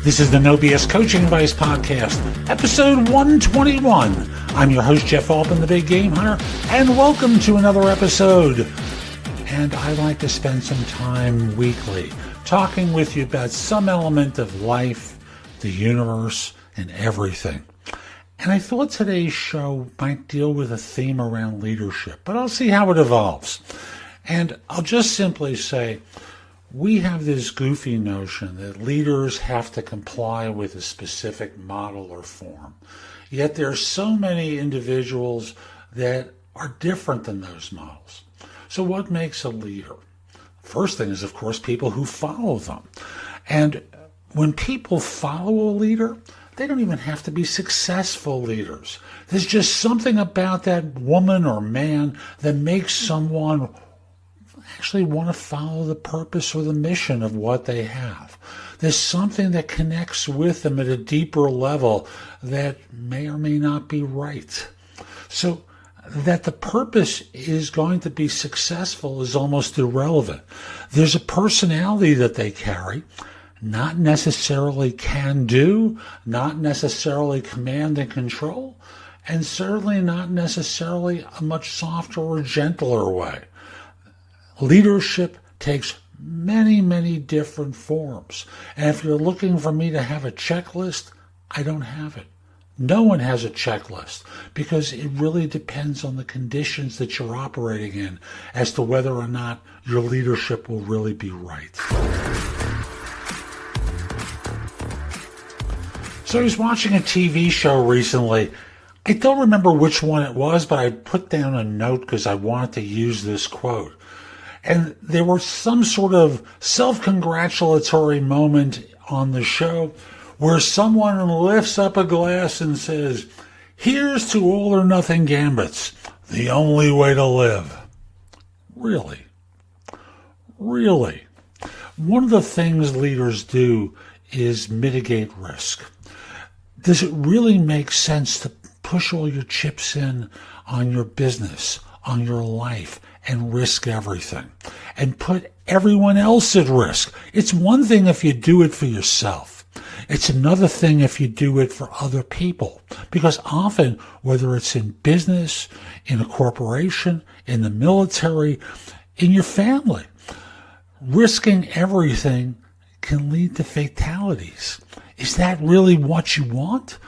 This is the No BS Coaching Advice Podcast, episode 121. I'm your host, Jeff Altman, the Big Game Hunter, and welcome to another episode. And I like to spend some time weekly talking with you about some element of life, the universe, and everything. And I thought today's show might deal with a theme around leadership, but I'll see how it evolves. And I'll just simply say, we have this goofy notion that leaders have to comply with a specific model or form. Yet there are so many individuals that are different than those models. So what makes a leader? First thing is, of course, people who follow them. And when people follow a leader, they don't even have to be successful leaders. There's just something about that woman or man that makes someone actually want to follow the purpose or the mission of what they have. There's something that connects with them at a deeper level that may or may not be right. So that the purpose is going to be successful is almost irrelevant. There's a personality that they carry, not necessarily can do, not necessarily command and control, and certainly not necessarily a much softer or gentler way. Leadership takes many, many different forms. And if you're looking for me to have a checklist, I don't have it. No one has a checklist because it really depends on the conditions that you're operating in as to whether or not your leadership will really be right. So I was watching a TV show recently. I don't remember which one it was, but I put down a note because I wanted to use this quote. And there was some sort of self-congratulatory moment on the show where someone lifts up a glass and says, "Here's to all or nothing gambits, the only way to live." Really? Really? One of the things leaders do is mitigate risk. Does it really make sense to push all your chips in on your business, on your life, and risk everything and put everyone else at risk? It's one thing if you do it for yourself. It's another thing if you do it for other people. Because often, whether it's in business, in a corporation, in the military, in your family, risking everything can lead to fatalities. Is that really what you want?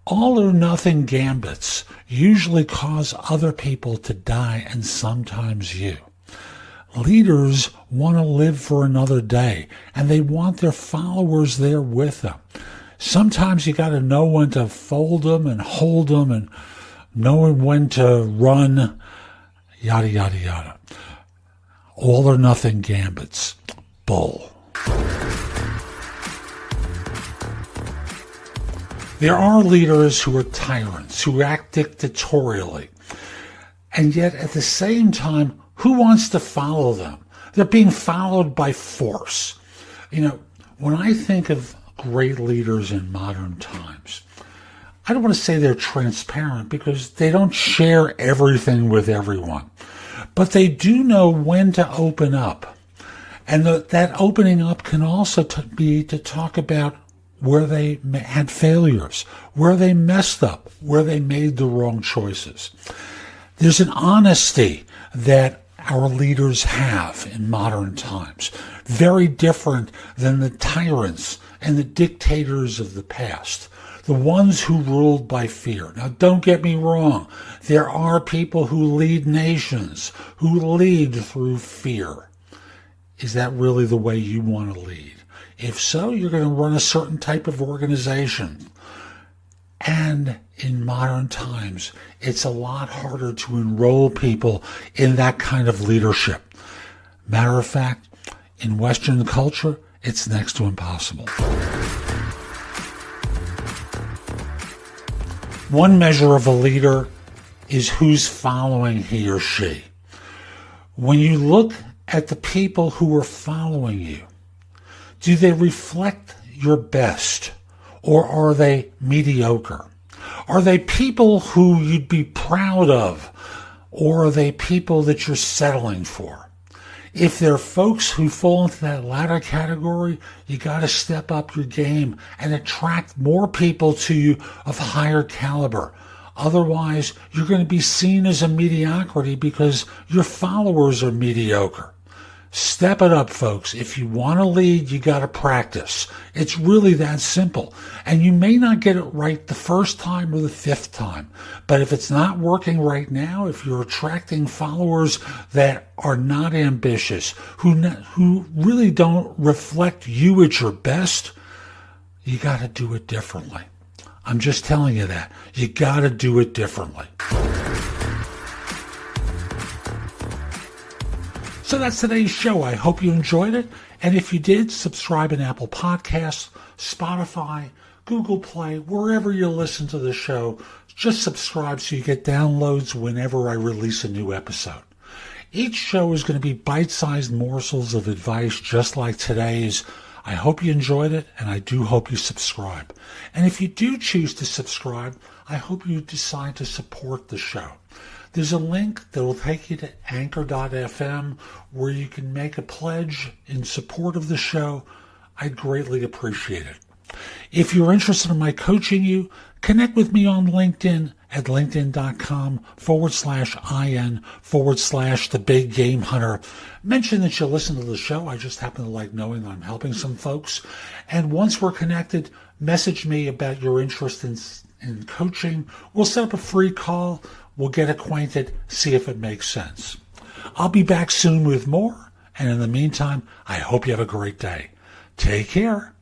All or nothing gambits usually cause other people to die, and sometimes you. Leaders want to live for another day, and they want their followers there with them. Sometimes you got to know when to fold them and hold them and know when to run, yada, yada, yada. All or nothing gambits. Bull. There are leaders who are tyrants, who act dictatorially, and yet at the same time, who wants to follow them? They're being followed by force. You know, when I think of great leaders in modern times, I don't want to say they're transparent because they don't share everything with everyone, but they do know when to open up. And that opening up can also be to talk about where they had failures, where they messed up, where they made the wrong choices. There's an honesty that our leaders have in modern times, very different than the tyrants and the dictators of the past, the ones who ruled by fear. Now, don't get me wrong. There are people who lead nations, who lead through fear. Is that really the way you want to lead? If so, you're going to run a certain type of organization. And in modern times, it's a lot harder to enroll people in that kind of leadership. Matter of fact, in Western culture, it's next to impossible. One measure of a leader is who's following he or she. When you look at the people who are following you, do they reflect your best, or are they mediocre? Are they people who you'd be proud of, or are they people that you're settling for? If there are folks who fall into that latter category, you got to step up your game and attract more people to you of higher caliber. Otherwise, you're going to be seen as a mediocrity because your followers are mediocre. Step it up, folks. If you want to lead, you got to practice. It's really that simple. And you may not get it right the first time or the fifth time. But if it's not working right now, if you're attracting followers that are not ambitious, who really don't reflect you at your best, you got to do it differently. I'm just telling you that. You got to do it differently. So that's today's show. I hope you enjoyed it. And if you did, subscribe in Apple Podcasts, Spotify, Google Play, wherever you listen to the show. Just subscribe so you get downloads whenever I release a new episode. Each show is going to be bite-sized morsels of advice just like today's. I hope you enjoyed it, and I do hope you subscribe. And if you do choose to subscribe, I hope you decide to support the show. There's a link that will take you to anchor.fm where you can make a pledge in support of the show. I'd greatly appreciate it. If you're interested in my coaching you, connect with me on LinkedIn at linkedin.com/IN/the big game hunter. Mention that you listen to the show. I just happen to like knowing I'm helping some folks. And once we're connected, message me about your interest in coaching. We'll set up a free call. We'll get acquainted, see if it makes sense. I'll be back soon with more. And in the meantime, I hope you have a great day. Take care.